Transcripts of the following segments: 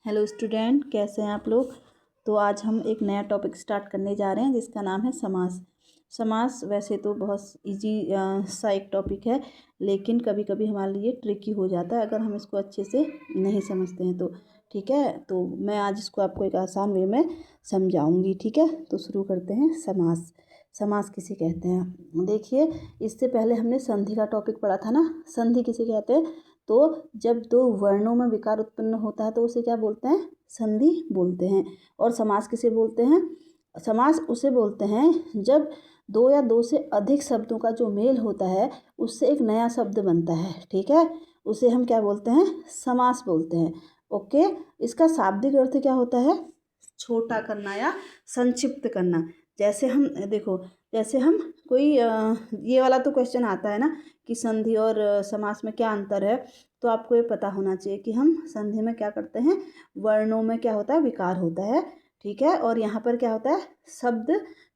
Hello student, कैसे हैं आप लोग। तो आज हम एक नया टॉपिक स्टार्ट करने जा रहे हैं जिसका नाम है समास। समास वैसे तो बहुत इजी सा एक टॉपिक है, लेकिन कभी कभी हमारे लिए ट्रिकी हो जाता है अगर हम इसको अच्छे से नहीं समझते हैं तो। ठीक है, तो मैं आज इसको आपको एक आसान वे में समझाऊंगी। ठीक है, तो शुरू करते हैं। समास। समास किसे कहते हैं, देखिए इससे पहले हमने संधि का टॉपिक पढ़ा था ना। संधि किसे कहते हैं, तो जब दो वर्णों में विकार उत्पन्न होता है तो उसे क्या बोलते हैं, संधि बोलते हैं। और समास किसे बोलते हैं, समास उसे बोलते हैं जब दो या दो से अधिक शब्दों का जो मेल होता है उससे एक नया शब्द बनता है। ठीक है, उसे हम क्या बोलते हैं, समास बोलते हैं। ओके, इसका शाब्दिक अर्थ क्या होता है, छोटा करना या संक्षिप्त करना। जैसे हम देखो, जैसे हम कोई ये वाला तो क्वेश्चन आता है ना कि संधि और समास में क्या अंतर है, तो आपको ये पता होना चाहिए कि हम संधि में क्या करते हैं, वर्णों में क्या होता है, विकार होता है। ठीक है, और यहाँ पर क्या होता है, शब्द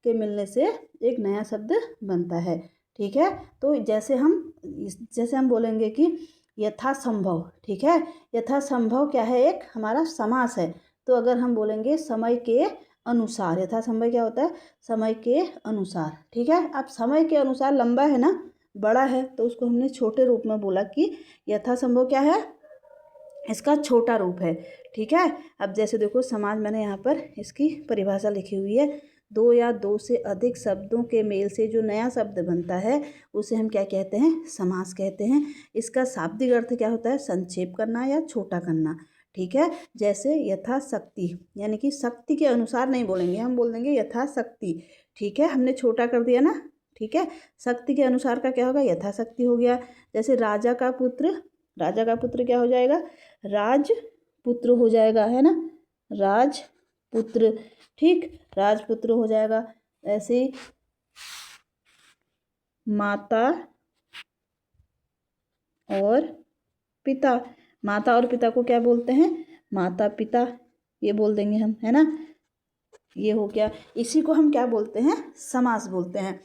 के मिलने से एक नया शब्द बनता है। ठीक है, तो जैसे हम बोलेंगे कि यथासंभव। ठीक है, यथासंभव क्या है, एक हमारा समास है। तो अगर हम बोलेंगे समय के अनुसार, यथासंभव क्या होता है, समय के अनुसार। ठीक है, अब समय के अनुसार लंबा है ना, बड़ा है, तो उसको हमने छोटे रूप में बोला कि यथासंभव क्या है, इसका छोटा रूप है। ठीक है, अब जैसे देखो समाज, मैंने यहाँ पर इसकी परिभाषा लिखी हुई है। दो या दो से अधिक शब्दों के मेल से जो नया शब्द बनता है उसे हम क्या कहते हैं, समास कहते हैं। इसका शाब्दिक अर्थ क्या होता है, संक्षेप करना या छोटा करना। ठीक है, जैसे यथाशक्ति, यानी कि शक्ति के अनुसार नहीं बोलेंगे, हम बोल देंगे यथाशक्ति। ठीक है, हमने छोटा कर दिया ना। ठीक है, शक्ति के अनुसार का क्या होगा, यथाशक्ति हो गया। जैसे राजा का पुत्र, राजा का पुत्र क्या हो जाएगा, राजपुत्र हो जाएगा, है ना, राजपुत्र। ठीक, राजपुत्र हो जाएगा। ऐसे ही माता और पिता, माता और पिता को क्या बोलते हैं, माता पिता, ये बोल देंगे हम, है ना। ये हो गया, इसी को हम क्या बोलते हैं, समास बोलते हैं।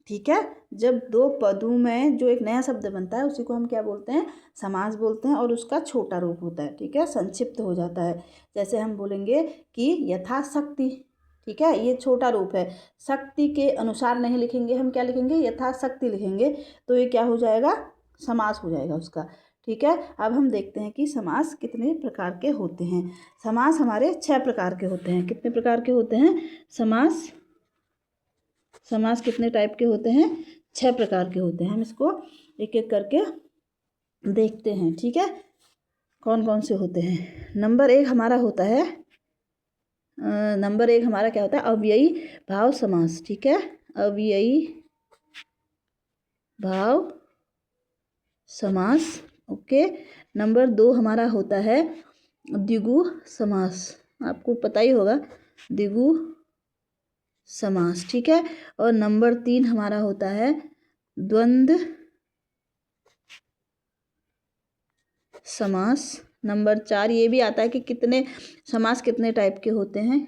ठीक है, जब दो पदों में जो एक नया शब्द बनता है उसी को हम क्या बोलते हैं, समास बोलते हैं, और उसका छोटा रूप होता है। ठीक है, संक्षिप्त हो जाता है। जैसे हम बोलेंगे कि यथाशक्ति। ठीक है, ये छोटा रूप है, शक्ति के अनुसार नहीं लिखेंगे, हम क्या लिखेंगे, यथाशक्ति लिखेंगे, तो ये क्या हो जाएगा, समास हो जाएगा उसका। ठीक है, अब हम देखते हैं कि समास कितने प्रकार के होते हैं। समास हमारे 6 प्रकार के होते हैं। कितने प्रकार के होते हैं समास, समास कितने टाइप के होते हैं, 6 प्रकार के होते हैं। हम इसको एक एक करके देखते हैं। ठीक है, कौन कौन से होते हैं। नंबर एक हमारा होता है, नंबर एक हमारा क्या होता है, अव्ययी भाव समास। ठीक है, अव्ययी भाव समास। ओके, नंबर दो हमारा होता है द्विगु समास, आपको पता ही होगा द्विगु समास। ठीक है, और नंबर तीन हमारा होता है द्वंद्व समास। नंबर चार ये भी आता है कि कितने समास कितने टाइप के होते हैं,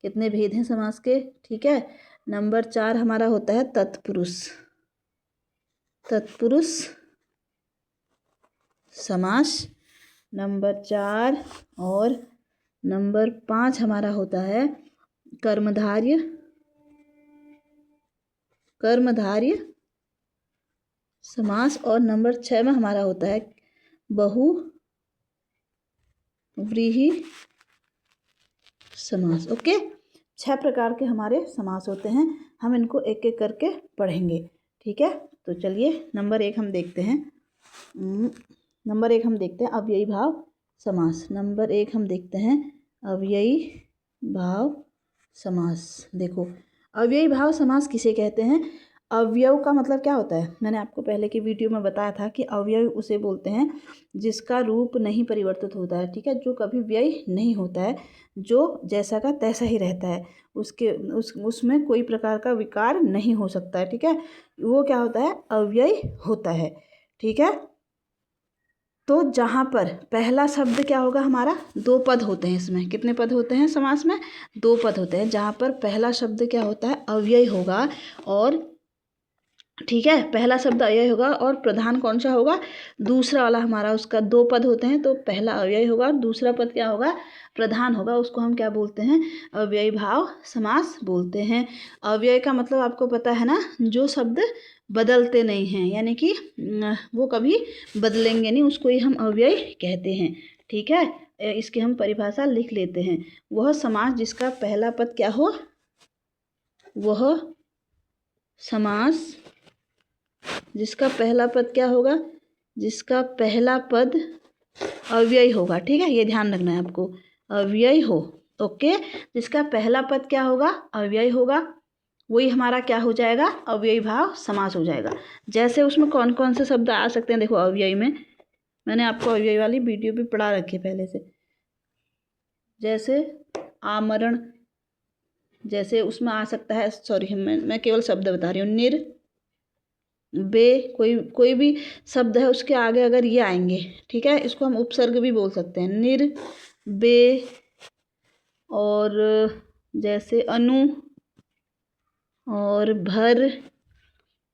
कितने भेद हैं समास के। ठीक है, नंबर चार हमारा होता है तत्पुरुष, तत्पुरुष समास, नंबर चार। और नंबर पाँच हमारा होता है कर्मधार्य, कर्मधार्य समास। और नंबर छः में हमारा होता है बहुव्रीहि समास। ओके, 6 प्रकार के हमारे समास होते हैं, हम इनको एक एक करके पढ़ेंगे। ठीक है, तो चलिए नंबर एक हम देखते हैं। नंबर एक हम देखते हैं अव्ययी भाव समास। नंबर एक हम देखते हैं अव्ययी भाव समास। देखो, अव्ययी भाव समास किसे कहते हैं, अवयव का मतलब क्या होता है, मैंने आपको पहले की वीडियो में बताया था कि अवयव उसे बोलते हैं जिसका रूप नहीं परिवर्तित होता है। ठीक है, जो कभी व्यय नहीं होता है, जो जैसा का तैसा ही रहता है, उसमें कोई प्रकार का विकार नहीं हो सकता है। ठीक है, वो क्या होता है, अव्यय होता है। ठीक है, तो जहाँ पर पहला शब्द क्या होगा हमारा, दो पद होते हैं, इसमें कितने पद होते हैं समास में, दो पद होते हैं। जहाँ पर पहला शब्द क्या होता है, अव्यय होगा, और ठीक है, पहला शब्द अव्यय होगा और प्रधान कौन सा होगा, दूसरा वाला हमारा, उसका दो पद होते हैं तो पहला अव्यय होगा और दूसरा पद क्या होगा, प्रधान होगा, उसको हम क्या बोलते हैं, अव्ययी भाव समास बोलते हैं। अव्यय का मतलब आपको पता है ना, जो शब्द बदलते नहीं हैं, यानी कि वो कभी बदलेंगे नहीं, उसको ही हम अव्यय कहते हैं। ठीक है, इसकी हम परिभाषा लिख लेते हैं। वह समास जिसका पहला पद क्या हो, वह समास जिसका पहला पद क्या होगा, जिसका पहला पद अव्यय होगा। ठीक है, ये ध्यान रखना है आपको, अव्यय हो। ओके, जिसका पहला पद क्या होगा, अव्यय होगा, वही हमारा क्या हो जाएगा, अव्ययी भाव समास हो जाएगा। जैसे उसमें कौन कौन से शब्द आ सकते हैं, देखो अव्यय में मैंने आपको अव्यय वाली वीडियो भी पढ़ा रखी है पहले से। जैसे आमरण, जैसे उसमें आ सकता है, सॉरी मैं केवल शब्द बता रही हूँ, निर बे, कोई भी शब्द है उसके आगे अगर ये आएंगे, ठीक है, इसको हम उपसर्ग भी बोल सकते हैं, निर बे, और जैसे अनु और भर,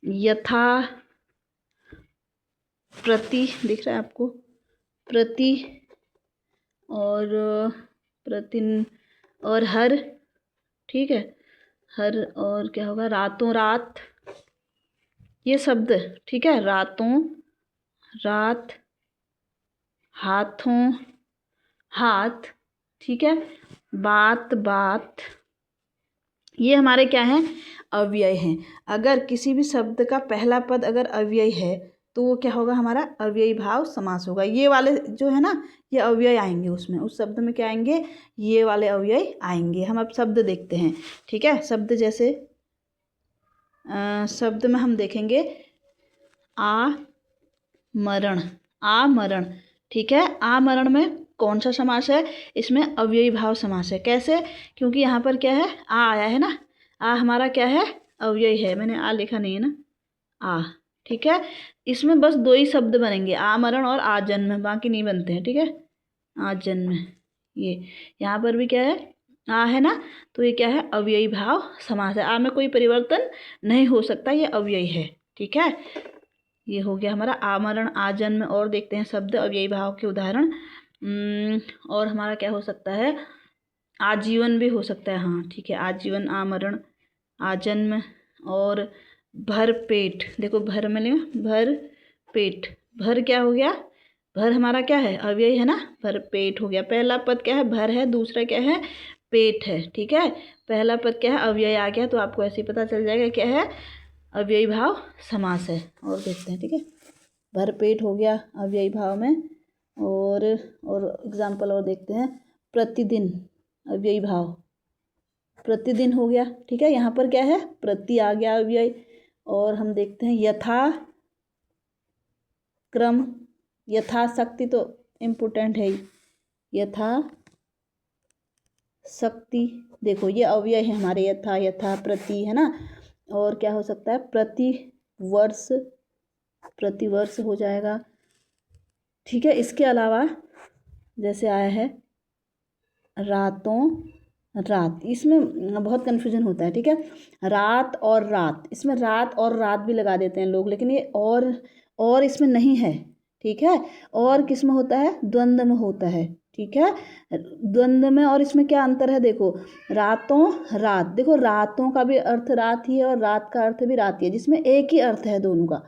यथा, प्रति, दिख रहा है आपको, प्रति और प्रतिन और हर। ठीक है, हर, और क्या होगा, रातों रात, ये शब्द। ठीक है, रातों रात, हाथों हाथ, ठीक है, बात बात, ये हमारे क्या हैं, अव्यय हैं। अगर किसी भी शब्द का पहला पद अगर अव्यय है तो वो क्या होगा, हमारा अव्ययी भाव समास होगा। ये वाले जो है ना, ये अव्यय आएंगे उसमें, उस शब्द में क्या आएंगे, ये वाले अव्यय आएंगे। हम अब शब्द देखते हैं। ठीक है, शब्द जैसे शब्द में हम देखेंगे आमरण, आमरण। ठीक है, आमरण में कौन सा समास है, इसमें अव्ययी भाव समास है। कैसे, क्योंकि यहाँ पर क्या है, आ आया है ना, आ हमारा क्या है, अव्ययी है, मैंने आ लिखा नहीं है ना, आ। ठीक है, इसमें बस दो ही शब्द बनेंगे, आमरण और आजन्म, बाकी नहीं बनते हैं। ठीक है, आजन्म, ये यहाँ पर भी क्या है, आ है ना, तो ये क्या है, अव्ययी भाव समास है। आ में कोई परिवर्तन नहीं हो सकता, ये अव्ययी है। ठीक है, ये हो गया हमारा आमरण आजन्म। और देखते हैं शब्द अव्ययी भाव के उदाहरण। और हमारा क्या हो सकता है, आजीवन भी हो सकता है। हाँ ठीक है, आजीवन, आमरण, आजन्म। और भर पेट, देखो भर में ले, भर पेट, भर क्या हो गया, भर हमारा क्या है, अव्यय है ना, भर पेट हो गया। पहला पद क्या है, भर है, दूसरा क्या है, पेट है। ठीक है, पहला पद क्या है, अव्यय आ गया, तो आपको ऐसे ही पता चल जाएगा क्या है, अव्ययी भाव समास है। और देखते हैं। ठीक है, भर पेट हो गया अव्ययी भाव में। और एग्जाम्पल और देखते हैं, प्रतिदिन, अव्ययी भाव, प्रतिदिन हो गया। ठीक है, यहाँ पर क्या है, प्रति आ गया अव्यय। और हम देखते हैं यथा क्रम, यथाशक्ति तो इम्पोर्टेंट है ही, यथा शक्ति, देखो ये अव्यय है हमारे, यथा, यथा, प्रति, है ना। और क्या हो सकता है, प्रति वर्ष, प्रतिवर्ष हो जाएगा। ठीक है, इसके अलावा जैसे आया है रातों रात, इसमें बहुत कन्फ्यूजन होता है। ठीक है, रात और रात, इसमें रात और रात भी लगा देते हैं लोग, लेकिन ये और इसमें नहीं है। ठीक है, और किस में होता है, द्वंद्व में होता है। ठीक है, द्वंद्व में और इसमें क्या अंतर है, देखो रातों रात, देखो रातों का भी अर्थ रात ही है और रात का अर्थ भी रात ही है, जिसमें एक ही अर्थ है दोनों का।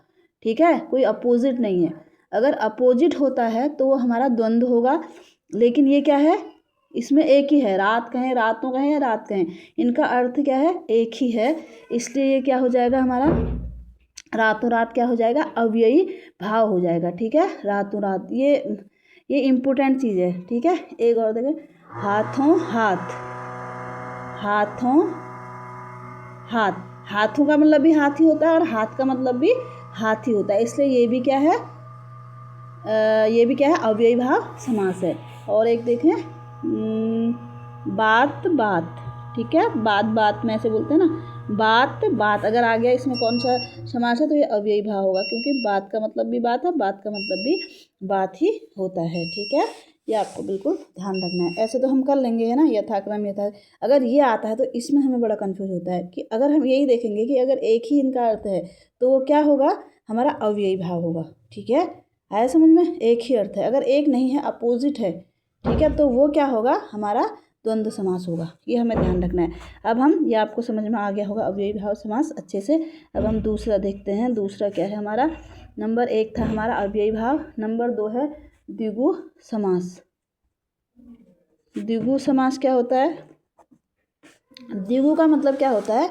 ठीक है, कोई अपोजिट नहीं है। अगर अपोजिट होता है तो वो हमारा द्वंद्व होगा, लेकिन ये क्या है, इसमें एक ही है, रात कहें, रातों कहें या रात कहें, इनका अर्थ क्या है, एक ही है। इसलिए ये क्या हो जाएगा हमारा, रातों रात क्या हो जाएगा, अव्ययी भाव हो जाएगा। ठीक है, रातों रात, ये इम्पोर्टेंट चीज़ है। ठीक है, एक और देखें, हाथों हाथ, हाथों हाथ, हाथों का मतलब भी हाथ ही होता है और हाथ का मतलब भी हाथ ही होता है, इसलिए ये भी क्या है, अव्ययी भाव समास है। और एक देखें, बात बात। ठीक है, बात बात में ऐसे बोलते हैं ना, बात बात अगर आ गया इसमें कौन सा समास है, तो ये अव्ययी भाव होगा, क्योंकि बात का मतलब भी बात है, बात का मतलब भी बात ही होता है। ठीक है, ये आपको बिल्कुल ध्यान रखना है। ऐसे तो हम कर लेंगे है ना, यथाक्रम यथा, अगर ये आता है तो इसमें हमें बड़ा कन्फ्यूज होता है कि अगर हम यही देखेंगे कि अगर एक ही इनका अर्थ है तो वो क्या होगा, हमारा अव्ययी भाव होगा। ठीक है, आया समझ में, एक ही अर्थ है, अगर एक नहीं है अपोजिट है, ठीक है, तो वो क्या होगा, हमारा द्वंद्व समास होगा। ये हमें ध्यान रखना है। अब हम, ये आपको समझ में आ गया होगा अव्ययी भाव समास अच्छे से। अब हम दूसरा देखते हैं। दूसरा क्या है हमारा, नंबर 1 था हमारा अव्ययी भाव, नंबर 2 है द्विगु समास। द्विगु समास क्या होता है, द्विगु का मतलब क्या होता है,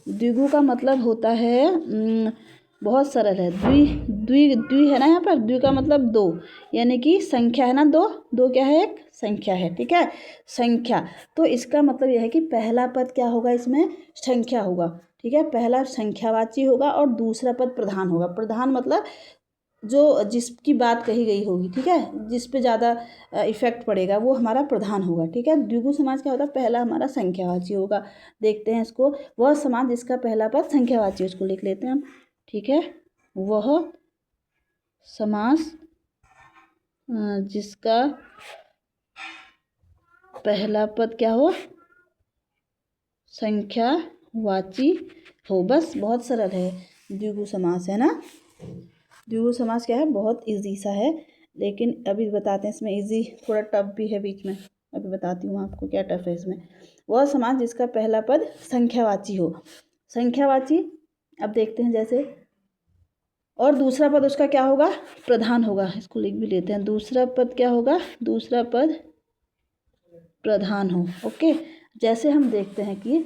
द्विगु का मतलब होता है बहुत सरल है, द्वि द्वि द्वि है ना, यहाँ पर द्वि का मतलब दो, यानी कि संख्या है ना, दो, दो क्या है, एक संख्या है। ठीक है, संख्या, तो इसका मतलब यह है कि पहला पद क्या होगा, इसमें संख्या होगा। ठीक है, पहला संख्यावाची होगा और दूसरा पद प्रधान होगा। प्रधान मतलब जो जिसकी बात कही गई होगी, ठीक है, जिस पे ज़्यादा इफेक्ट पड़ेगा वो हमारा प्रधान होगा। ठीक है, द्विगु समाज क्या होता है, पहला हमारा संख्यावाची होगा। देखते हैं इसको, वह समाज जिसका पहला पद संख्यावाची, उसको लिख लेते हैं हम। ठीक है, वह समास जिसका पहला पद क्या हो, संख्यावाची हो। बस बहुत सरल है द्विगु समास, है ना। द्विगु समास क्या है, बहुत इजी सा है, लेकिन अभी बताते हैं इसमें इजी, थोड़ा टफ भी है बीच में, अभी बताती हूँ आपको क्या टफ है इसमें। वह समास जिसका पहला पद संख्यावाची हो। संख्यावाची, अब देखते हैं जैसे, और दूसरा पद उसका क्या होगा, प्रधान होगा। इसको लिख भी लेते हैं, दूसरा पद क्या होगा, दूसरा पद प्रधान हो। ओके, जैसे हम देखते हैं कि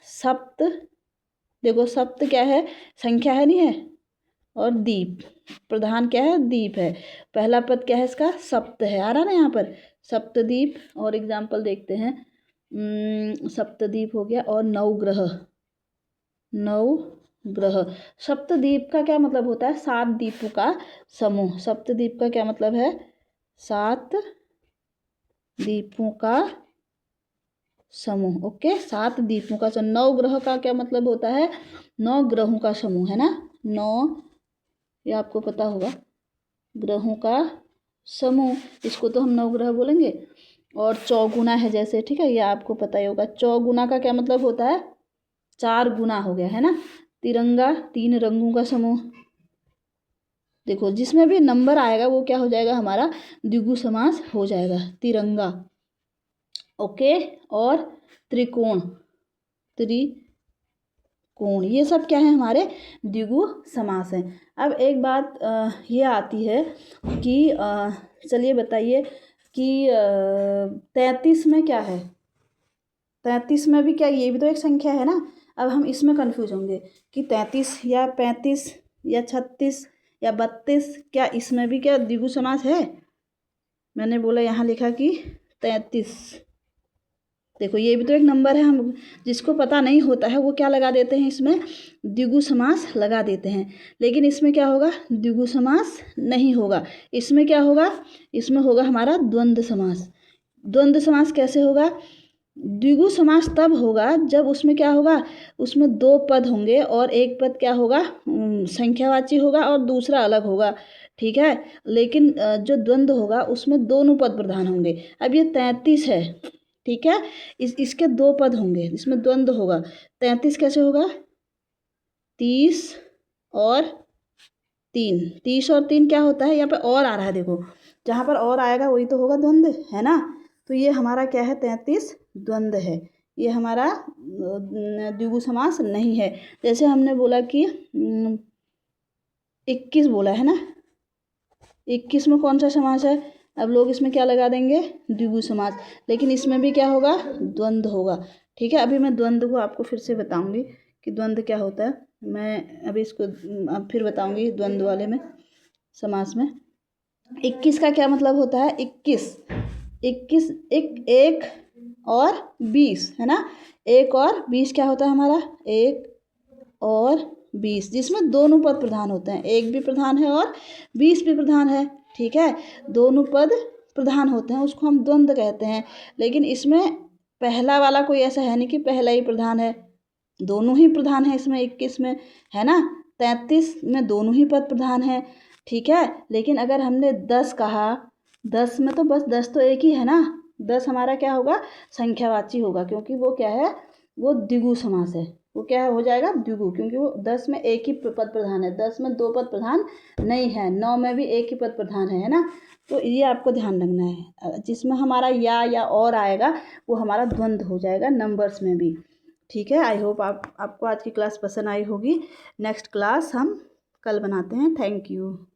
सप्त, देखो सप्त क्या है, संख्या है नहीं है, और दीप, प्रधान क्या है, दीप है। पहला पद क्या है इसका, सप्त है, आ रहा ना यहाँ पर, सप्तदीप। और एग्जाम्पल देखते हैं, सप्तदीप हो गया, और नवग्रह, नवग्रह। सप्तदीप का क्या मतलब होता है, 7 दीपों का समूह। सप्तदीप का क्या मतलब है, 7 दीपों का समूह। ओके, 7 दीपों का समूह। नवग्रह का क्या मतलब होता है, 9 ग्रहों का समूह, है ना, 9, ये आपको पता होगा, ग्रहों का समूह, इसको तो हम नवग्रह बोलेंगे। और चौगुना है जैसे, ठीक है, ये आपको पता ही होगा। चौगुना का क्या मतलब होता है, 4 गुना हो गया, है ना। तिरंगा, 3 रंगों का समूह। देखो जिसमें भी नंबर आएगा वो क्या हो जाएगा, हमारा द्विगु समास हो जाएगा, तिरंगा। ओके, और त्रिकोण, त्रिकोण, ये सब क्या है, हमारे द्विगु समास हैं। अब एक बात ये आती है कि चलिए बताइए कि 33 में क्या है, 33 में भी क्या, ये भी तो एक संख्या है ना। अब हम इसमें कंफ्यूज होंगे कि 33 या 35 या 36 या 32, क्या इसमें भी क्या द्विगु समास है। मैंने बोला यहाँ लिखा कि 33, देखो ये भी तो एक नंबर है, हम जिसको पता नहीं होता है वो क्या लगा देते हैं, इसमें द्विगु समास लगा देते हैं। लेकिन इसमें क्या होगा, द्विगु समास नहीं होगा। इसमें क्या होगा, इसमें होगा हमारा द्वंद्व समास। द्वंद्व समास कैसे होगा, द्विगु समास तब होगा जब उसमें क्या होगा, उसमें 2 पद होंगे और एक पद क्या होगा, संख्यावाची होगा और दूसरा अलग होगा। ठीक है, लेकिन जो द्वंद्व होगा उसमें दोनों पद प्रधान होंगे। अब ये 33 है, ठीक है, इसके 2 पद होंगे, इसमें द्वंद्व होगा। 33 कैसे होगा, 30 और 3, 30 और 3 क्या होता है, यहाँ पे और आ रहा है, देखो जहाँ पर और आएगा वही तो होगा द्वंद्व, है ना। तो ये हमारा क्या है, 33 द्वंद्व है, ये हमारा द्विगु समास नहीं है। जैसे हमने बोला कि 21 बोला है ना, 21 में कौन सा समास है, अब लोग इसमें क्या लगा देंगे, द्विगु समास, लेकिन इसमें भी क्या होगा, द्वंद्व होगा। ठीक है, अभी मैं द्वंद्व को आपको फिर से बताऊंगी कि द्वंद्व क्या होता है। मैं अभी इसको अब फिर बताऊंगी द्वंद्व वाले में, समास में। 21 का क्या मतलब होता है, 21 एक और 20, है ना, 1 और 20 क्या होता है हमारा, 1 और 20, जिसमें दोनों पद प्रधान होते हैं, 1 भी प्रधान है और 20 भी प्रधान है। ठीक है, दोनों पद प्रधान होते हैं, उसको हम द्वंद्व कहते हैं। लेकिन इसमें पहला वाला कोई ऐसा है नहीं कि पहला ही प्रधान है, दोनों ही प्रधान है इसमें 21 में, है ना। 33 में दोनों ही पद प्रधान है, ठीक है। लेकिन अगर हमने 10 कहा 10 में तो बस 10 तो एक ही है ना। 10 हमारा क्या होगा, संख्यावाची होगा, क्योंकि वो क्या है, वो द्विगु समास है। वो क्या हो जाएगा, द्विगु, क्योंकि वो 10 में एक ही पद प्रधान है, 10 में 2 पद प्रधान नहीं है, 9 में भी एक ही पद प्रधान है ना। तो ये आपको ध्यान रखना है। जिसमें हमारा या और आएगा वो हमारा द्वंद्व हो जाएगा नंबर्स में भी। ठीक है, आई होप आपको आज की क्लास पसंद आई होगी। नेक्स्ट क्लास हम कल बनाते हैं। Thank you.